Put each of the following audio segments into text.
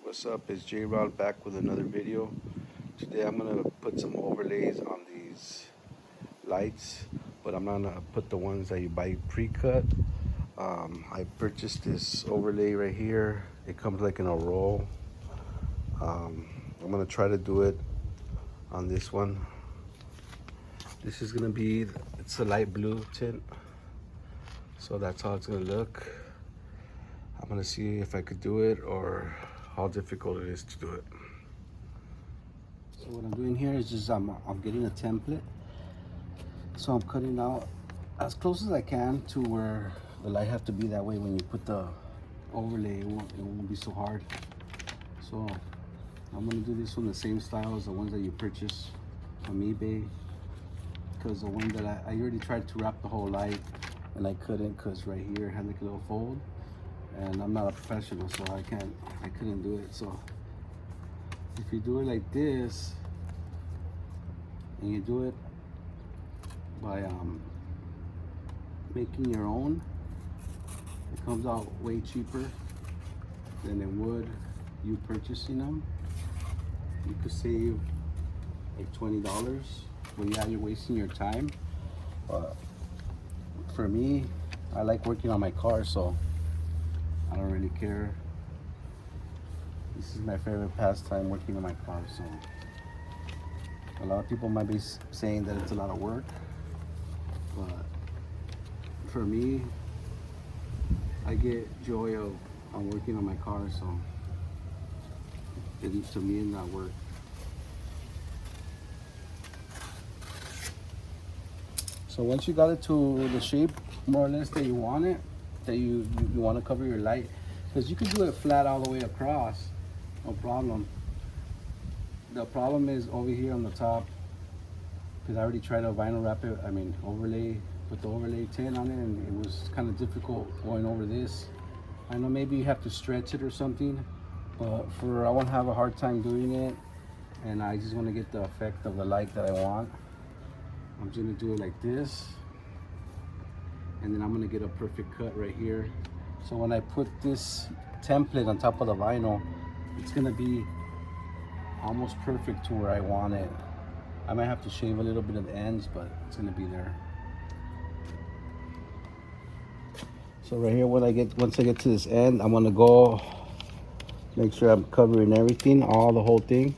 What's up? It's Jrod back with another video. Today I'm gonna put some overlays on these lights, but I'm not gonna put the ones that you buy pre-cut. I purchased this overlay right here. It comes like in a roll. I'm gonna try to do it on this one. This is gonna be, it's a light blue tint, so that's how it's gonna look. I'm gonna see if I could do it or how difficult it is to do it. So what I'm doing here is just I'm getting a template. So I'm cutting out as close as I can to where the light have to be. That way when you put the overlay, it won't be so hard. So I'm gonna do this one the same style as the ones that you purchase from eBay. Because the one that I already tried to wrap the whole light and I couldn't, because right here it had like a little fold. And I'm not a professional, so I couldn't do it. So if you do it like this, and you do it by making your own, it comes out way cheaper than it would you purchasing them. You could save like $20, but yeah, you're wasting your time. But for me, I like working on my car, so I don't really care. This is my favorite pastime, working on my car. So a lot of people might be saying that it's a lot of work, but for me, I get joy on working on my car. So to me, it's not work. So once you got it to the shape more or less that you want it, that you want to cover your light, because you could do it flat all the way across, no problem. The problem is over here on the top, because I already tried to vinyl wrap it, overlay, put the overlay tint on it, and it was kind of difficult going over this. I know maybe you have to stretch it or something, but I won't have a hard time doing it, and I just want to get the effect of the light that I want. I'm just gonna do it like this, and then I'm gonna get a perfect cut right here. So when I put this template on top of the vinyl, it's gonna be almost perfect to where I want it. I might have to shave a little bit of the ends, but it's gonna be there. So right here, once I get to this end, I'm gonna go make sure I'm covering everything, the whole thing.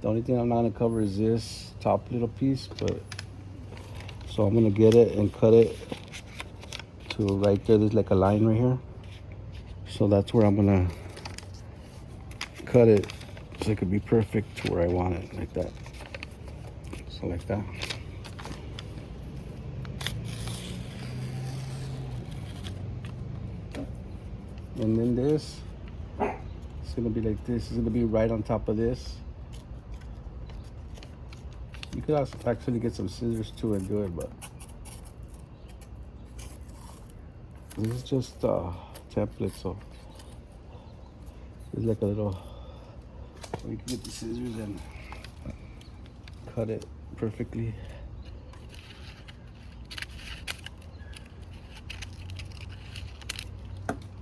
The only thing I'm not gonna cover is this top little piece, but so I'm gonna get it and cut it to right there. There's like a line right here, so that's where I'm gonna cut it so it could be perfect to where I want it, like that. So like that. And then this, it's gonna be like this. It's gonna be right on top of this. You could also actually get some scissors too and do it, but this is just a template, so it's like a little, you can get the scissors and cut it perfectly.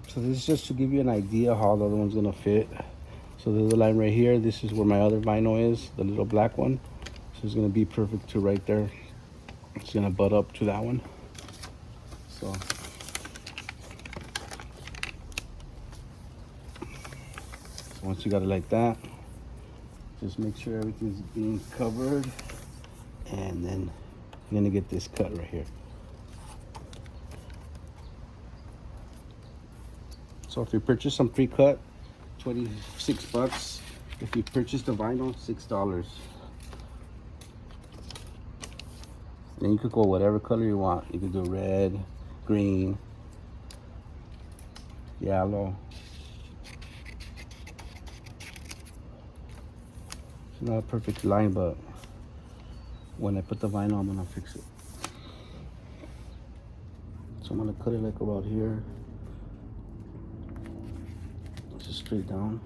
So this is just to give you an idea how the other one's gonna fit. So there's a line right here. This is where my other vinyl is, the little black one. So it's gonna be perfect to right there. It's gonna butt up to that one. So once you got it like that, just make sure everything's being covered, and then you're gonna get this cut right here. So if you purchase some pre-cut, 26 bucks. If you purchase the vinyl, $6. And you could go whatever color you want. You could do red, green, yellow. It's not a perfect line, but when I put the vinyl, I'm gonna fix it. So I'm gonna cut it like about here. Just straight down.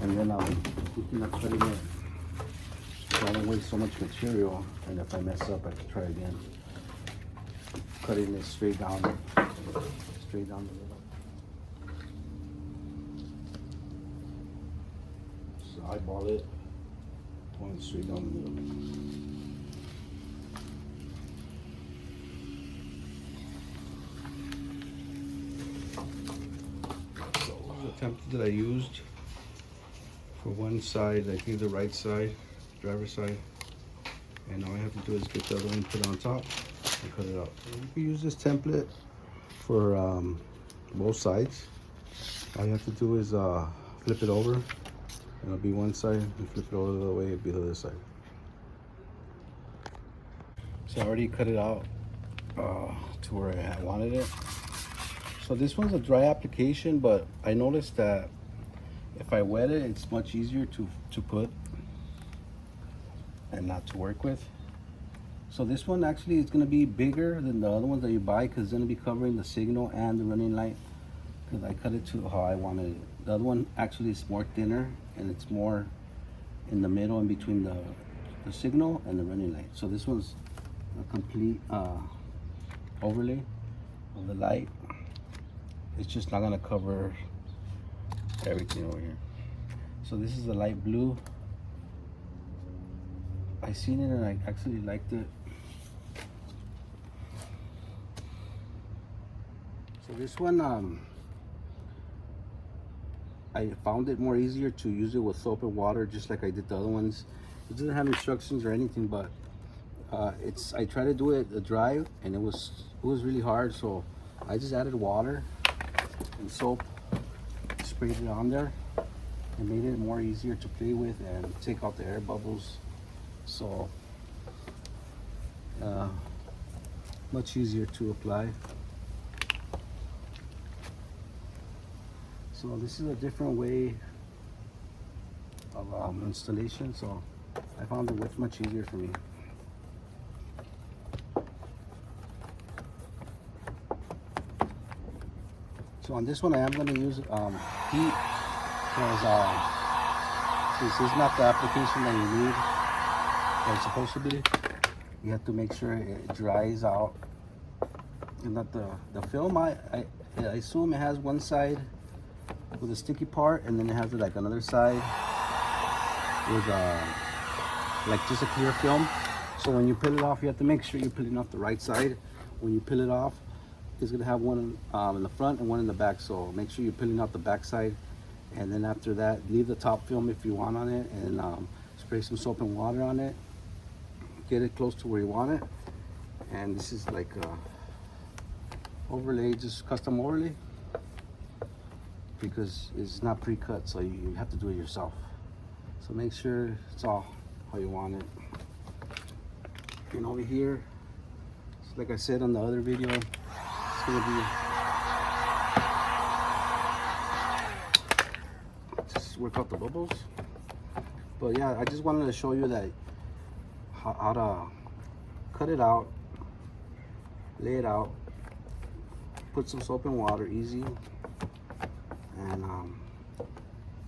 And then I'm thinking of cutting it so I don't waste so much material. And if I mess up, I can try again. Cutting it straight down the middle. Just eyeball it, going straight down the middle. The template that I used for one side, I think the right side, driver's side, and all I have to do is get the other one put on top and cut it out. You can use this template for both sides. All you have to do is flip it over, and it'll be one side, and flip it over the other way, it'll be the other side. So I already cut it out to where I wanted it. So this one's a dry application, but I noticed that if I wet it, it's much easier to put and not to work with. So this one actually is going to be bigger than the other ones that you buy, because it's going to be covering the signal and the running light, because I cut it to how I wanted it. The other one actually is more thinner, and it's more in the middle in between the signal and the running light. So this one's a complete overlay of the light. It's just not going to cover everything over here. So this is the light blue. I seen it and I actually liked it. So this one, I found it more easier to use it with soap and water, just like I did the other ones. It doesn't have instructions or anything, but I tried to do it dry, and it was really hard. So I just added water and soap, sprayed it on there, and made it more easier to play with and take out the air bubbles. So much easier to apply. So this is a different way of installation, so I found it much easier for me. So on this one I am going to use heat, because since it's not the application that you need, that it's supposed to be, you have to make sure it dries out. And that the film, I assume it has one side with a sticky part, and then it has like another side with like just a clear film. So when you peel it off, you have to make sure you're peeling off the right side. When you peel it off, it's gonna have one in the front and one in the back. So make sure you're peeling out the back side, and then after that, leave the top film if you want on it, and spray some soap and water on it. Get it close to where you want it. And this is like overlay, just custom overlay, because it's not pre-cut, so you have to do it yourself. So make sure it's all how you want it. And over here, like I said on the other video, it's gonna be just work out the bubbles. But yeah, I just wanted to show you that how to cut it out, lay it out, put some soap and water, easy, and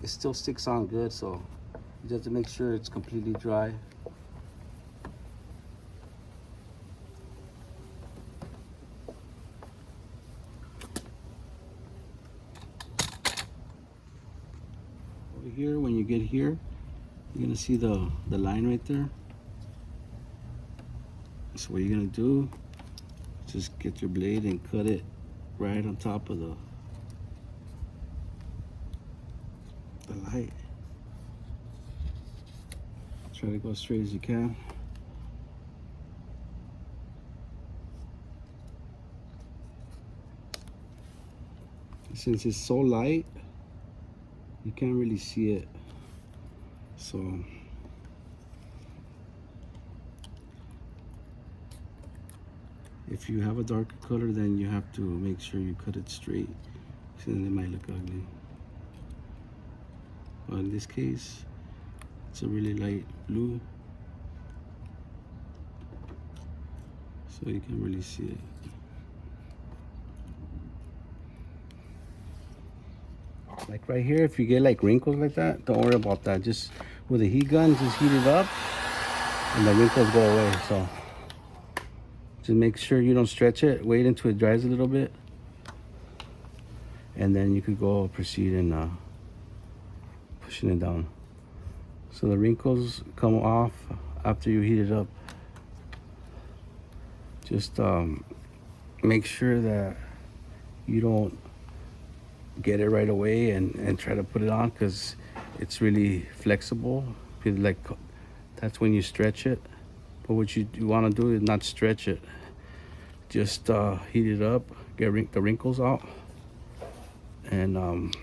it still sticks on good. So you have to make sure it's completely dry. Over here, when you get here, you're gonna see the line right there. So what you're gonna do, just get your blade and cut it right on top of the light. Try to go as straight as you can. Since it's so light, you can't really see it. So if you have a darker color, then you have to make sure you cut it straight, so then it might look ugly. But in this case, it's a really light blue, so you can really see it. Like right here, if you get like wrinkles like that, don't worry about that. Just with a heat gun, just heat it up and the wrinkles go away. So just make sure you don't stretch it. Wait until it dries a little bit, and then you could go proceed and pushing it down. So the wrinkles come off after you heat it up. Just make sure that you don't get it right away and try to put it on, because it's really flexible. Like, that's when you stretch it. But what you want to do is not stretch it. Just heat it up, get the wrinkles out, and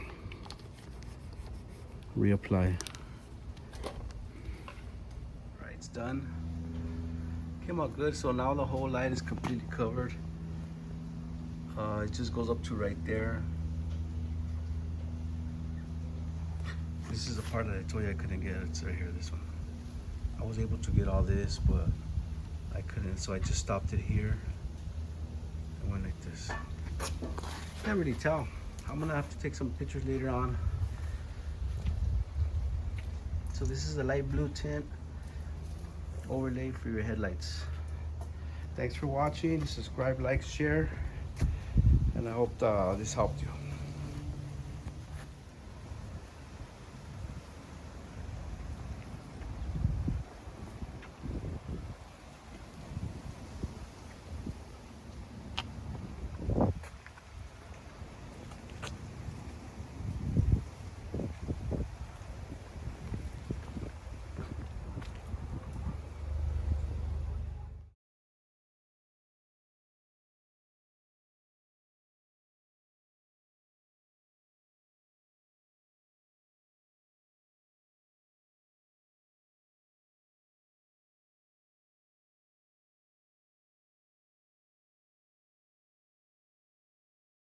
reapply. Right, it's done. Came out good. So now the whole light is completely covered. It just goes up to right there. This is the part that I told you I couldn't get. It's right here, this one. I was able to get all this, but I couldn't, so I just stopped it here and went like this. Can't really tell. I'm gonna have to take some pictures later on. So this is the light blue tint overlay for your headlights. Thanks for watching. Subscribe, like, share, and I hope this helped you.